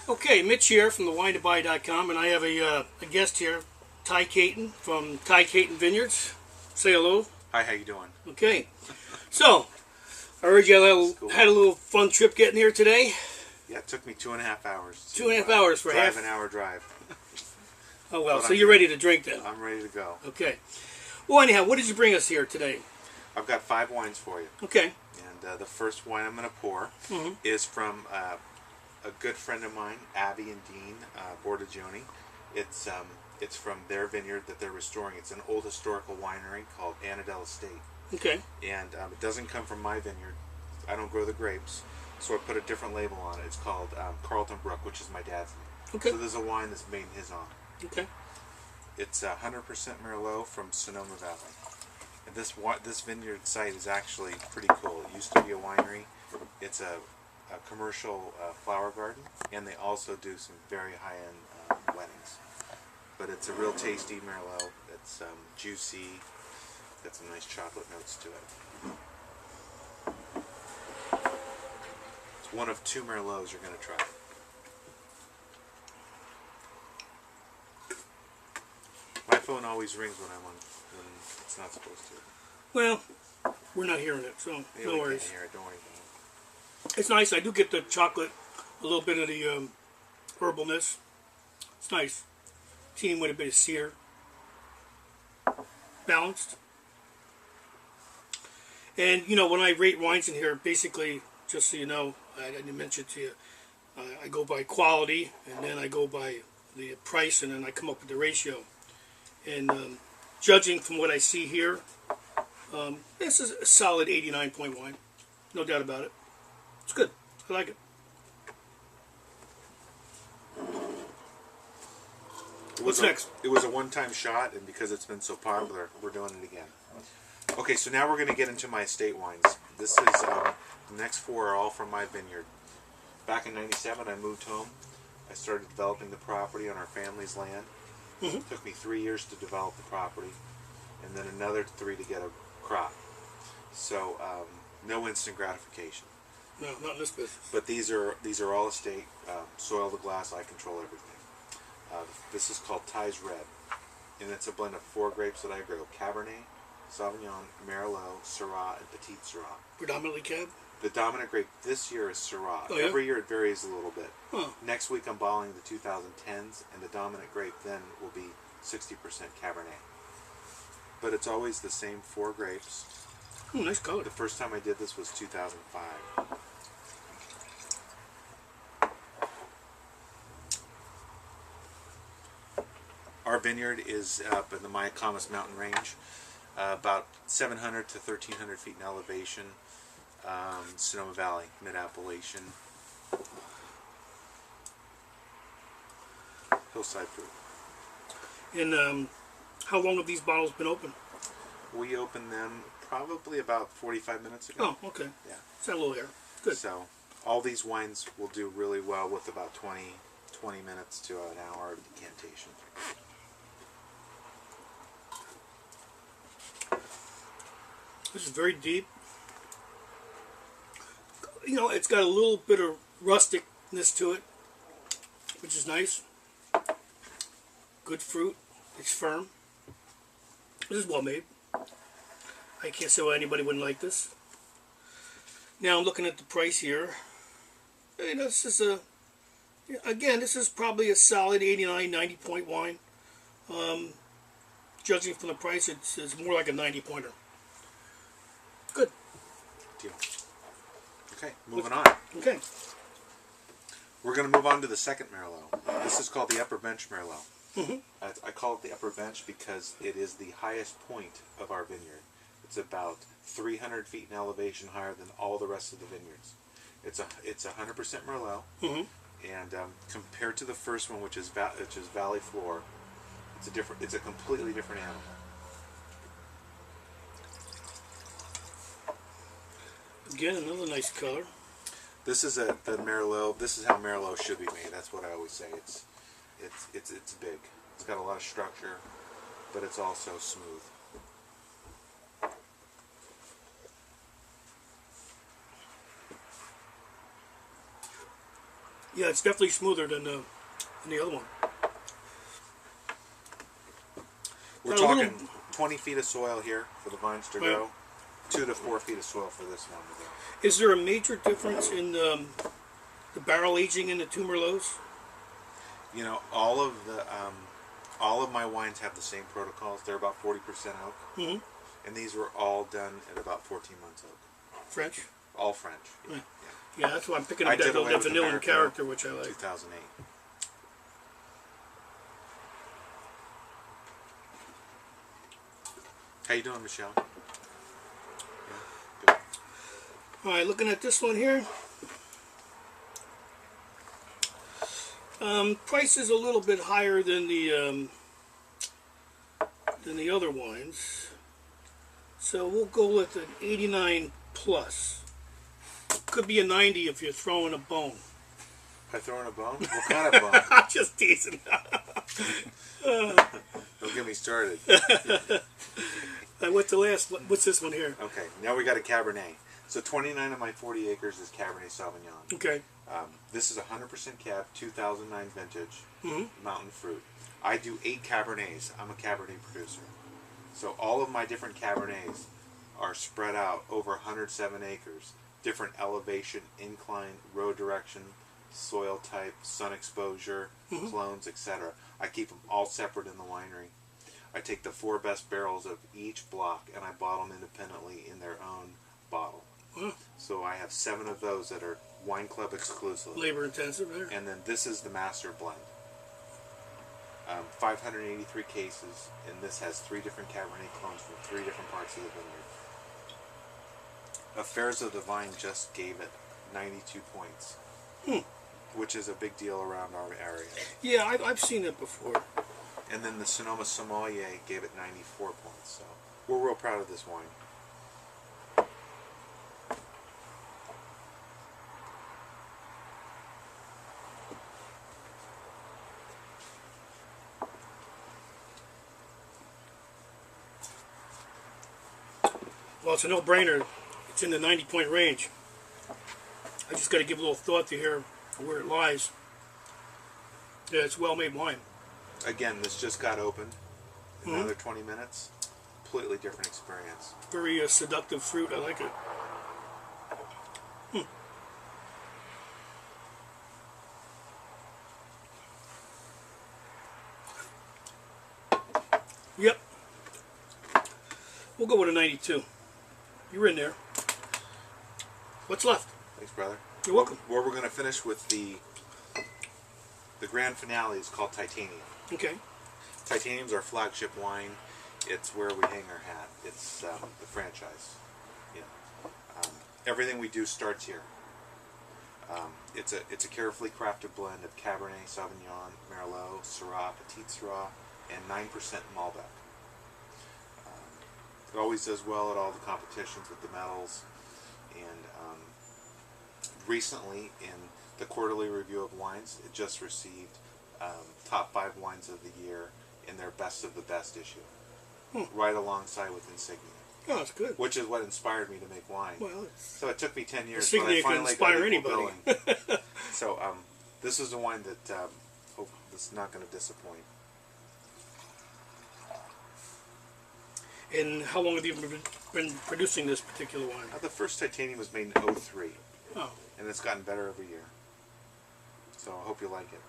Okay, Mitch here from thewine2buy.com, and I have a guest here, Ty Caton from Ty Caton Vineyards. Say hello. Hi, how you doing? Okay, so I heard you had a little fun trip getting here today. Yeah, it took me 2.5 hours. 2.5 hours for drive half an hour drive. Oh well, But so you're ready to drink then. I'm ready to go. Okay. Well, anyhow, what did you bring us here today? I've got 5 wines for you. Okay. And the first wine I'm going to pour is from a good friend of mine, Abby and Dean Bordagioni. It's from their vineyard that they're restoring. It's an old historical winery called Annadel Estate. Okay. And it doesn't come from my vineyard. I don't grow the grapes, so I put a different label on it. It's called Carlton Brook, which is my dad's name. Okay. So there's a wine that's made in his honor. Okay. It's 100% Merlot from Sonoma Valley. And this vineyard site is actually pretty cool. It used to be a winery. It's a commercial flower garden, and they also do some very high-end weddings. But it's a real tasty Merlot. It's juicy. Got some nice chocolate notes to it. It's one of 2 Merlots you're going to try. My phone always rings when I'm on, when it's not supposed to. Well, we're not hearing it, so Yeah, no we worries. can't hear it. Don't worry about it. It's nice. I do get the chocolate, a little bit of the herbalness. It's nice. Team with a bit of sear. Balanced. And, you know, when I rate wines in here, basically, just so you know, I didn't mention to you, I go by quality, and then I go by the price, and then I come up with the ratio. And judging from what I see here, this is a solid 89-point wine. No doubt about it. It's good. I like it. What's next? It was a one-time shot, and because it's been so popular, we're doing it again. Okay, so now we're going to get into my estate wines. This is, the next 4 are all from my vineyard. Back in '97, I moved home. I started developing the property on our family's land. It took me 3 years to develop the property, and then another 3 to get a crop. So, no instant gratification. No, not in this business. But these are all estate, soil to glass. I control everything. This is called Ty's Red, and it's a blend of 4 grapes that I grow: Cabernet, Sauvignon, Merlot, Syrah, and Petit Syrah. Predominantly Cab? The dominant grape this year is Syrah. Oh, yeah? Every year it varies a little bit. Huh. Next week I'm bottling the 2010s, and the dominant grape then will be 60% Cabernet. But it's always the same 4 grapes. Nice color. The first time I did this was 2005. Our vineyard is up in the Mayacamas mountain range, about 700 to 1,300 feet in elevation. Sonoma Valley, mid-Appalachian. Hillside fruit. And how long have these bottles been open? We opened them probably about 45 minutes ago. Oh, okay. Yeah. It's got a little air. Good. So, all these wines will do really well with about 20 minutes to an hour of decantation. This is very deep. You know, it's got a little bit of rusticness to it, which is nice. Good fruit. It's firm. This is well made. I can't say why anybody wouldn't like this. Now I'm looking at the price here. You know, this is again, this is probably a solid 89, 90 point wine. Judging from the price, it's more like a 90 pointer. Good. Deal. Okay, moving on. Okay. We're going to move on to the second Merlot. This is called the Upper Bench Merlot. I call it the Upper Bench because it is the highest point of our vineyard. It's about 300 feet in elevation higher than all the rest of the vineyards. It's 100% Merlot, and compared to the first one, which is Valley Floor, it's a completely different animal. Again, another nice color. This is the Merlot. This is how Merlot should be made. That's what I always say. It's big. It's got a lot of structure, but it's also smooth. Yeah, it's definitely smoother than the other one. We're Got a talking little- 20 feet of soil here for the vines to Right. grow. 2 to 4 feet of soil for this one to grow. Is there a major difference in the barrel aging in the two Merlots? You know, all of my wines have the same protocols. They're about 40% oak, Mm-hmm. and these were all done at about 14 months oak. French? All French. Yeah. Yeah, that's why I'm picking I up did that away the with vanilla America, character, which I like. 2008. How you doing, Michelle? Yeah, good. All right, looking at this one here. Price is a little bit higher than the other wines, so we'll go with an 89 plus. Could be a 90 if you're throwing a bone. By throwing a bone? What kind of bone? I'm just teasing. Don't get me started. What's the last? What's this one here? Okay, now we got a Cabernet. So 29 of my 40 acres is Cabernet Sauvignon. Okay. This is 100% Cab, 2009 vintage, Mm-hmm. mountain fruit. I do 8 Cabernets. I'm a Cabernet producer. So all of my different Cabernets are spread out over 107 acres. Different elevation, incline, road direction, soil type, sun exposure, clones, etc. I keep them all separate in the winery. I take the 4 best barrels of each block and I bottle them independently in their own bottle. Wow. So I have 7 of those that are wine club exclusive. Labor intensive there. And then this is the master blend. 583 cases, and this has 3 different Cabernet clones from 3 different parts of the vineyard. Affairs of the Vine just gave it 92 points, which is a big deal around our area. Yeah, I've seen it before. And then the Sonoma Sommelier gave it 94 points. So we're real proud of this wine. Well, it's a no-brainer. It's in the 90-point range. I just got to give a little thought to hear where it lies. Yeah, it's well-made wine. Again, this just got opened. Another 20 minutes. Completely different experience. Very seductive fruit. I like it. Yep. We'll go with a 92. You're in there. What's left? Thanks, brother. You're welcome. Where we're going to finish with the grand finale is called Titanium. Okay. Titanium's our flagship wine. It's where we hang our hat. It's the franchise. Yeah. Everything we do starts here. It's a carefully crafted blend of Cabernet Sauvignon, Merlot, Syrah, Petit Syrah, and 9% Malbec. It always does well at all the competitions with the medals. And recently, in the quarterly review of wines, it just received top 5 wines of the year in their best of the best issue, right alongside with Insignia. Oh, that's good. Which is what inspired me to make wine. Well, So it took me 10 years, Insignia but I can finally inspire got equal anybody. billing. So this is a wine that hope that's not going to disappoint. And how long have you been producing this particular wine? The first Titanium was made in 03, Oh, and it's gotten better every year. So I hope you like it.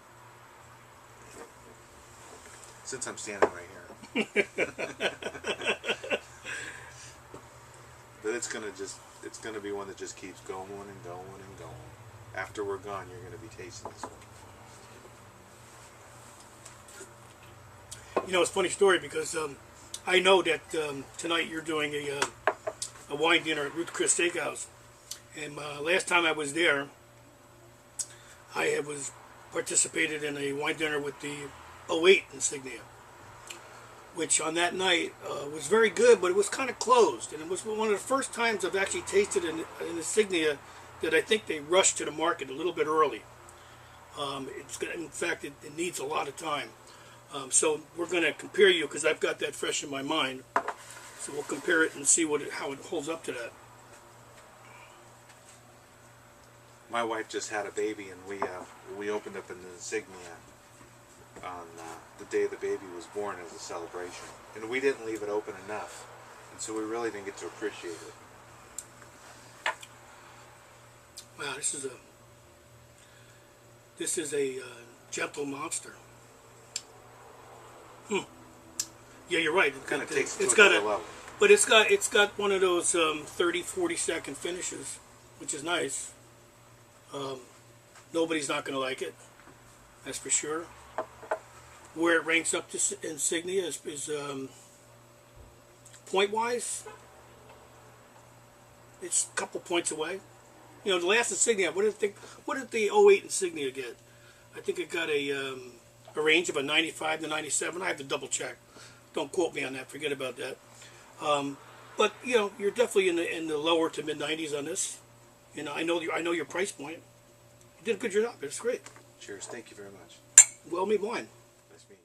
Since I'm standing right here. But it's gonna be one that just keeps going and going and going. After we're gone, you're gonna be tasting this one. you know, it's a funny story because I know that tonight you're doing a wine dinner at Ruth Chris Steakhouse, and last time I was there, I was participated in a wine dinner with the 08 Insignia, which on that night was very good, but it was kind of closed, and it was one of the first times I've actually tasted an Insignia that I think they rushed to the market a little bit early. In fact, it needs a lot of time. So we're going to compare you because I've got that fresh in my mind. So we'll compare it and see how it holds up to that. My wife just had a baby, and we insignia on the day the baby was born as a celebration. And we didn't leave it open enough. And so we really didn't get to appreciate it. Wow, this is a gentle monster. Yeah, you're right. It kind of takes it it's to got another level. but it's got one of those 30, 40-second finishes, which is nice. Nobody's not going to like it, that's for sure. Where it ranks up to insignia is point-wise, it's a couple points away. You know, the last insignia, what did the 08 insignia get? I think it got a range of a 95 to 97. I have to double check. Don't quote me on that. Forget about that. But you know, you're definitely in the lower to mid 90s on this. You know, I know your price point. You did a good job. It's great. Cheers. Thank you very much. Well made wine. Nice meeting you.